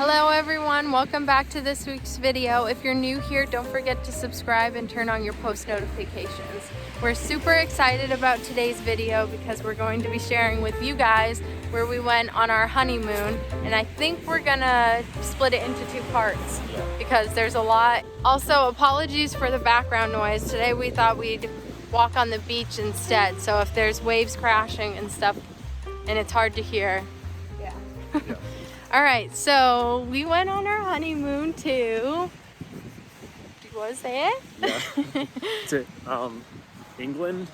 Hello everyone, welcome back to this week's video. If you're new here, don't forget to subscribe and turn on your post notifications. We're super excited about today's video because we're going to be sharing with you guys where we went on our honeymoon, and I think we're gonna split it into two parts because there's a lot. Also, apologies for the background noise. Today we thought we'd walk on the beach instead, so if there's waves crashing and stuff and it's hard to hear, yeah. All right, so we went on our honeymoon to, do you want to say it? Yeah, to England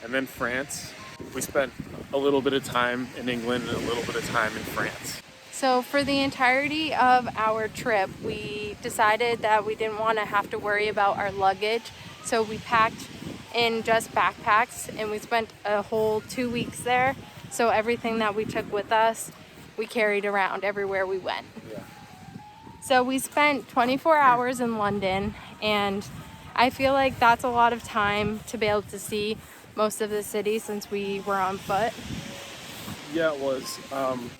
and then France. We spent a little bit of time in England and a little bit of time in France. So for the entirety of our trip, we decided that we didn't want to have to worry about our luggage. So we packed in just backpacks and we spent a whole 2 weeks there. So everything that we took with us, we carried around everywhere we went. Yeah. So we spent 24 hours in London, and I feel like that's a lot of time to be able to see most of the city since we were on foot. Yeah, it was.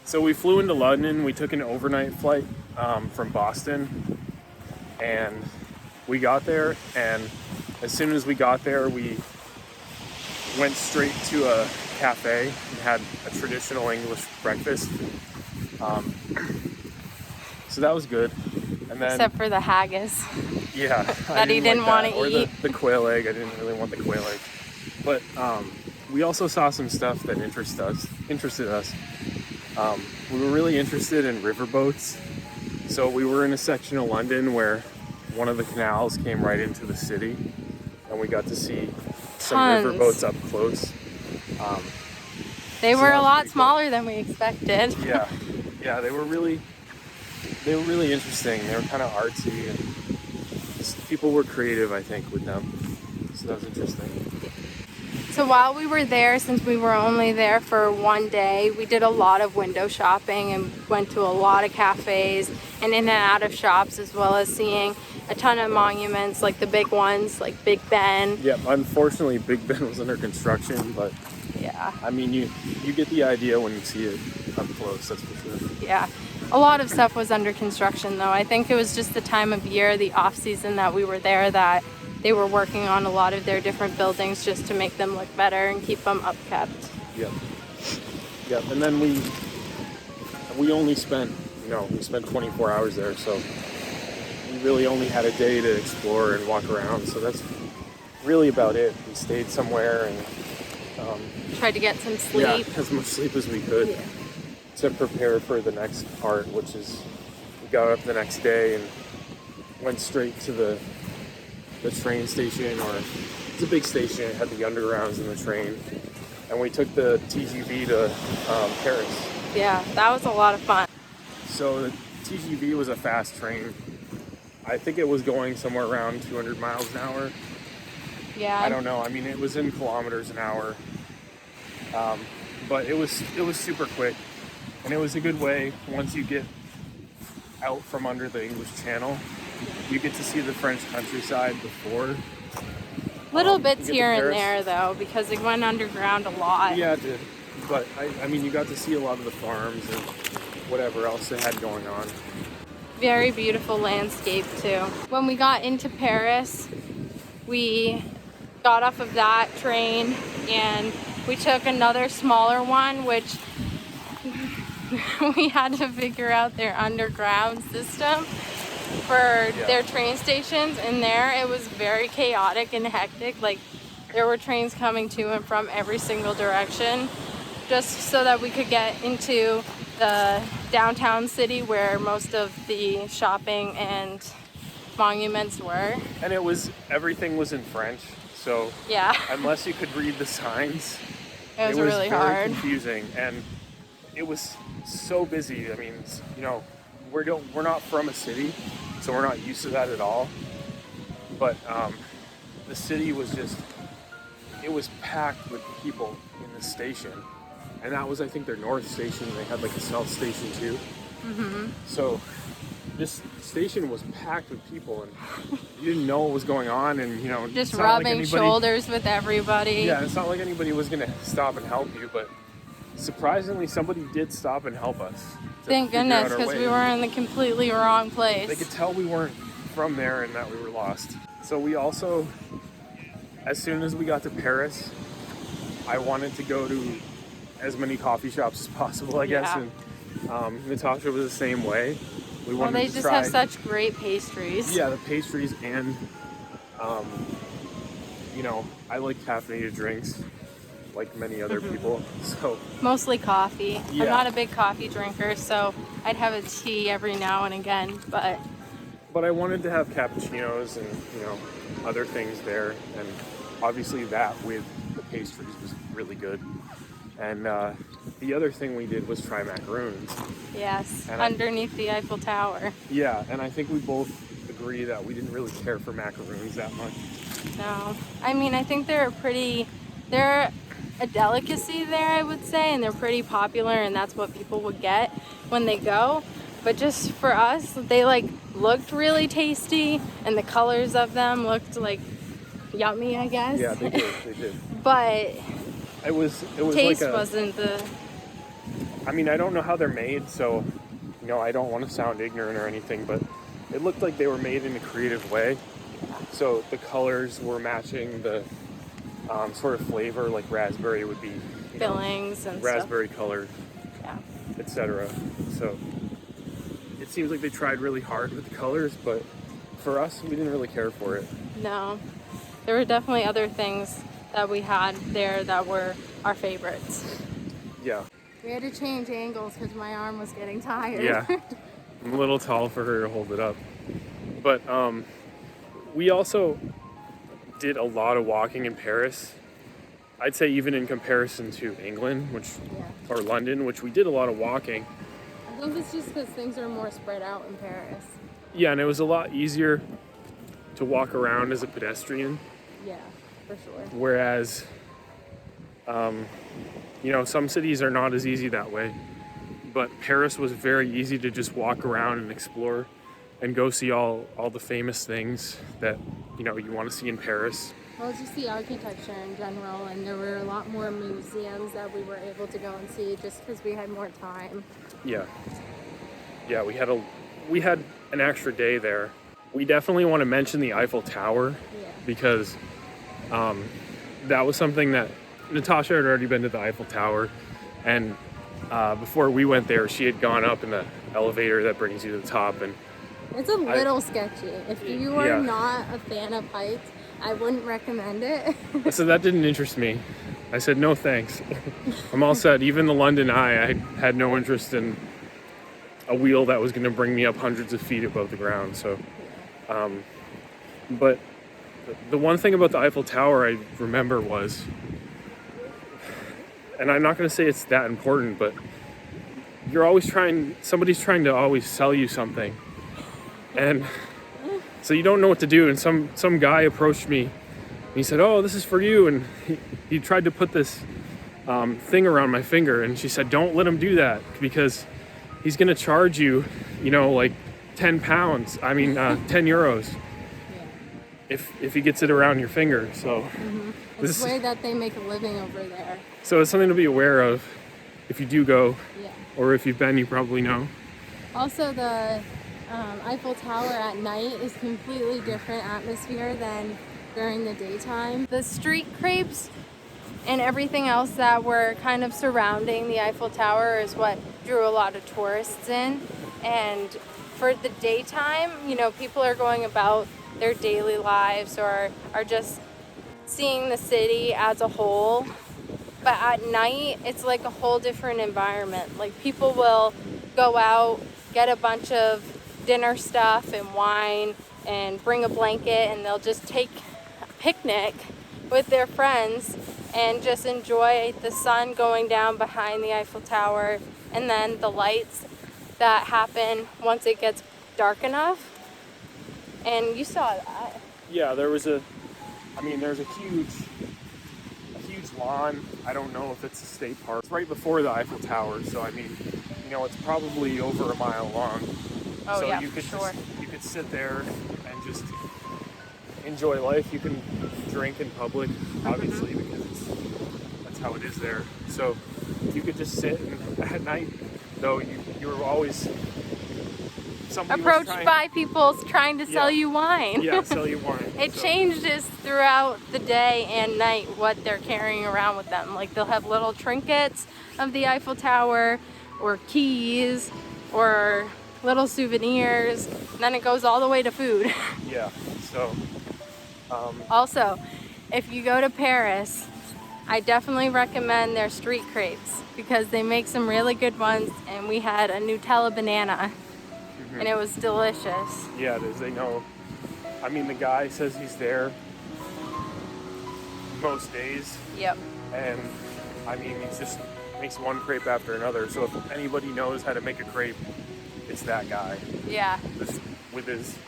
So we flew into London. We took an overnight flight from Boston, and we got there, and as soon as we got there, we went straight to a cafe and had a traditional English breakfast. So that was good. And then, except for the haggis. Yeah. That he didn't want to eat. The quail egg. I didn't really want the quail egg. But we also saw some stuff that interested us. We were really interested in riverboats. So we were in a section of London where one of the canals came right into the city, and we got to see some riverboats up close. They were a lot cool. smaller than we expected. Yeah, they were really interesting. They were kind of artsy, and people were creative, I think, with them. So that was interesting. So while we were there, since we were only there for one day, we did a lot of window shopping and went to a lot of cafes and in and out of shops, as well as seeing a ton of monuments, like the big ones, like Big Ben. Yeah, unfortunately, Big Ben was under construction, but yeah. I mean, you get the idea when you see it up close, that's for sure. Yeah. A lot of stuff was under construction, though. I think it was just the time of year, the off season that we were there, that they were working on a lot of their different buildings just to make them look better and keep them upkept. Yep. And then we only spent, we spent 24 hours there, so we really only had a day to explore and walk around. So that's really about it. We stayed somewhere and tried to get some sleep. Yeah, as much sleep as we could to prepare for the next part, which is we got up the next day and went straight to the train station, or it's a big station. It had the undergrounds and the train, and we took the TGV to Paris. Yeah, that was a lot of fun. So the TGV was a fast train. I think it was going somewhere around 200 miles an hour. Yeah. I don't know. I mean, it was in kilometers an hour, but it was super quick, and it was a good way. Once you get out from under the English Channel, you get to see the French countryside before. Little bits here and there, though, because it went underground a lot. Yeah, it did. But I mean, you got to see a lot of the farms and whatever else they had going on. Very beautiful landscape too. When we got into Paris, we got off of that train and we took another smaller one, which we had to figure out their underground system for their train stations. And there it was very chaotic and hectic. Like, there were trains coming to and from every single direction, just so that we could get into the downtown city where most of the shopping and monuments were. And everything was in French, so unless you could read the signs, it was really very hard, confusing, and it was so busy. I mean, we're not from a city, so we're not used to that at all. But the city was it was packed with people in the station. And that was, I think, their north station. They had like a south station too. Mm-hmm. So this station was packed with people, and you didn't know what was going on, and just rubbing shoulders with everybody. Yeah, it's not like anybody was gonna stop and help you, but surprisingly, somebody did stop and help us. Thank goodness, because we were in the completely wrong place. They could tell we weren't from there and that we were lost. So we also, as soon as we got to Paris, I wanted to go to as many coffee shops as possible, I guess. And Natasha was the same way. Well, they just have such great pastries. Yeah, the pastries and, you know, I like caffeinated drinks, like many other people. So mostly coffee. Yeah. I'm not a big coffee drinker, so I'd have a tea every now and again. But I wanted to have cappuccinos and, you know, other things there, and obviously that with the pastries was really good. And the other thing we did was try macaroons. Yes, and underneath the Eiffel Tower. Yeah, and I think we both agree that we didn't really care for macaroons that much. No, I mean, I think they're a delicacy there, I would say, and they're pretty popular, and that's what people would get when they go. But just for us, they like looked really tasty, and the colors of them looked like yummy, I guess. Yeah, they did. But it was taste like wasn't the. I mean, I don't know how they're made, so you know, I don't want to sound ignorant or anything, but it looked like they were made in a creative way. So the colors were matching the sort of flavor, like raspberry would be Fillings and raspberry color, yeah, etc. So it seems like they tried really hard with the colors, but for us, we didn't really care for it. No, there were definitely other things that we had there that were our favorites. Yeah. We had to change angles because my arm was getting tired. Yeah, I'm a little tall for her to hold it up. But we also did a lot of walking in Paris. I'd say even in comparison to England, or London, which we did a lot of walking. I think it's just because things are more spread out in Paris. Yeah, and it was a lot easier to walk around as a pedestrian. Yeah, for sure. Whereas, you know, some cities are not as easy that way. But Paris was very easy to just walk around and explore and go see all the famous things that, you know, you want to see in Paris. Well, just the architecture in general, and there were a lot more museums that we were able to go and see just because we had more time. Yeah. Yeah, we had an extra day there. We definitely want to mention the Eiffel Tower because that was something that Natasha had already been to the Eiffel Tower, and before we went there, she had gone up in the elevator that brings you to the top, and it's a little sketchy. If you are not a fan of heights, I wouldn't recommend it. So that didn't interest me. I said, no thanks. I'm all set. Even the London Eye, I had no interest in a wheel that was going to bring me up hundreds of feet above the ground. So, but the one thing about the Eiffel Tower I remember was, and I'm not going to say it's that important, but somebody's trying to always sell you something. And so you don't know what to do. And some guy approached me and he said, oh, this is for you. And he tried to put this thing around my finger. And she said, don't let him do that because he's going to charge you, you know, like 10 euros if he gets it around your finger. So it's the way that they make a living over there. So it's something to be aware of if you do go, or if you've been, you probably know. Also, the Eiffel Tower at night is completely different atmosphere than during the daytime. The street crepes and everything else that were kind of surrounding the Eiffel Tower is what drew a lot of tourists in. And for the daytime, you know, people are going about their daily lives or are just seeing the city as a whole. But at night, it's like a whole different environment. Like people will go out, get a bunch of dinner stuff and wine and bring a blanket, and they'll just take a picnic with their friends and just enjoy the sun going down behind the Eiffel Tower and then the lights that happen once it gets dark enough. And you saw that. Yeah, there's a huge lawn. I don't know if it's a state park. It's right before the Eiffel Tower, so I mean, you know, it's probably over a mile long. Oh, so yeah, you could sure. You could sit there and just enjoy life. You can drink in public, obviously, because that's how it is there. So you could just sit, and at night, though, you were always approached by people trying to sell you wine. Yeah, sell you wine. It changes throughout the day and night what they're carrying around with them. Like they'll have little trinkets of the Eiffel Tower, or keys, or little souvenirs, and then it goes all the way to food. Yeah, so also, if you go to Paris, I definitely recommend their street crepes because they make some really good ones, and we had a Nutella banana and it was delicious. Yeah, it is. They know. I mean, the guy says he's there most days. Yep. And I mean, he just makes one crepe after another. So if anybody knows how to make a crepe, it's that guy. Yeah. Just with his.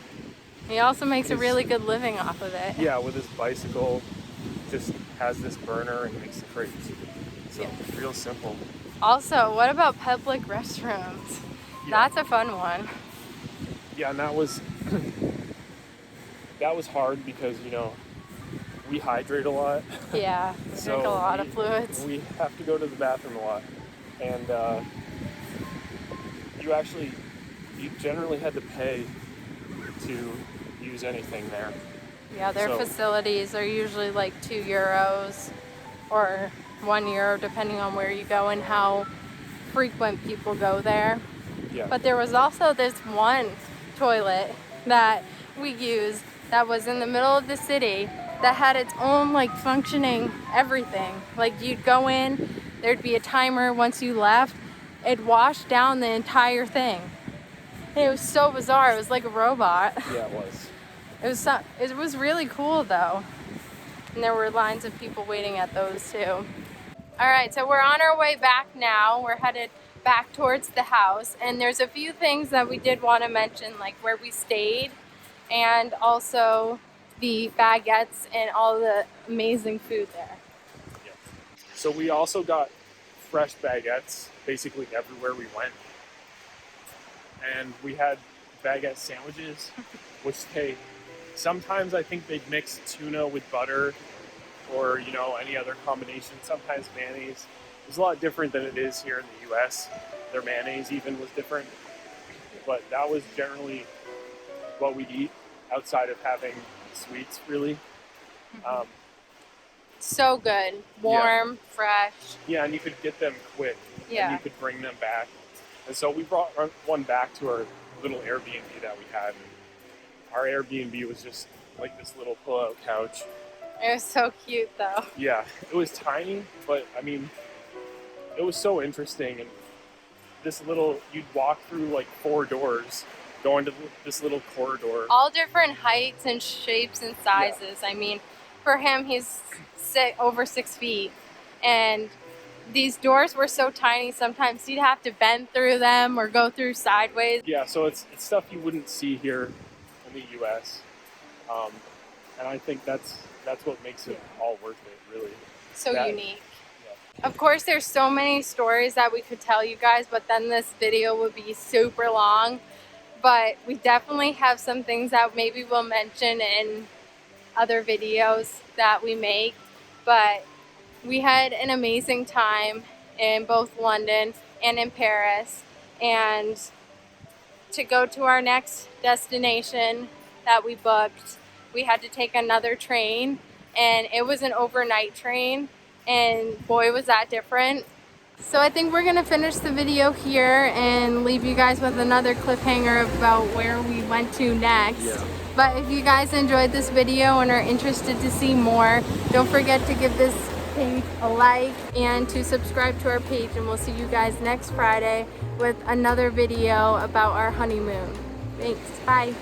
He also makes a really good living off of it. Yeah, with his bicycle, just has this burner and makes the crepes. So it's real simple. Also, what about public restrooms? Yeah. That's a fun one. Yeah, and that was hard because, you know, we hydrate a lot. Yeah, we drink a lot of fluids. We have to go to the bathroom a lot. And you generally had to pay to use anything there. Yeah, their facilities are usually like €2 or €1, depending on where you go and how frequent people go there. Yeah. But there was also this one toilet that we used that was in the middle of the city that had its own like functioning everything. Like you'd go in, there'd be a timer. Once you left, it washed down the entire thing. And it was so bizarre. It was like a robot. Yeah, it was. It was really cool though. And there were lines of people waiting at those too. All right, so we're on our way back now. We're headed back towards the house, and there's a few things that we did want to mention, like where we stayed and also the baguettes and all the amazing food there. Yeah. So we also got fresh baguettes basically everywhere we went, and we had baguette sandwiches, which sometimes I think they'd mix tuna with butter or, you know, any other combination, sometimes mayonnaise. It's a lot different than it is here in the US. Their mayonnaise even was different. But that was generally what we'd eat outside of having sweets, really. So good. Warm, fresh. Yeah, and you could get them quick. Yeah. And you could bring them back. And so we brought one back to our little Airbnb that we had. Our Airbnb was just like this little pull-out couch. It was so cute though. Yeah, it was tiny, but I mean, it was so interesting. And you'd walk through like 4 doors, go into this little corridor. All different heights and shapes and sizes. Yeah. I mean, for him, he's over 6 feet. And these doors were so tiny, sometimes you'd have to bend through them or go through sideways. Yeah, so it's stuff you wouldn't see here in the US. And I think that's what makes it all worth it, really. So unique. Yeah. Of course, there's so many stories that we could tell you guys, but then this video would be super long. But we definitely have some things that maybe we'll mention in other videos that we make. But we had an amazing time in both London and in Paris. And to go to our next destination that we booked, we had to take another train, and it was an overnight train, and boy was that different. So I think we're gonna finish the video here and leave you guys with another cliffhanger about where we went to next. Yeah. But if you guys enjoyed this video and are interested to see more, don't forget to give this page a like and to subscribe to our page, and we'll see you guys next Friday with another video about our honeymoon. Thanks, bye.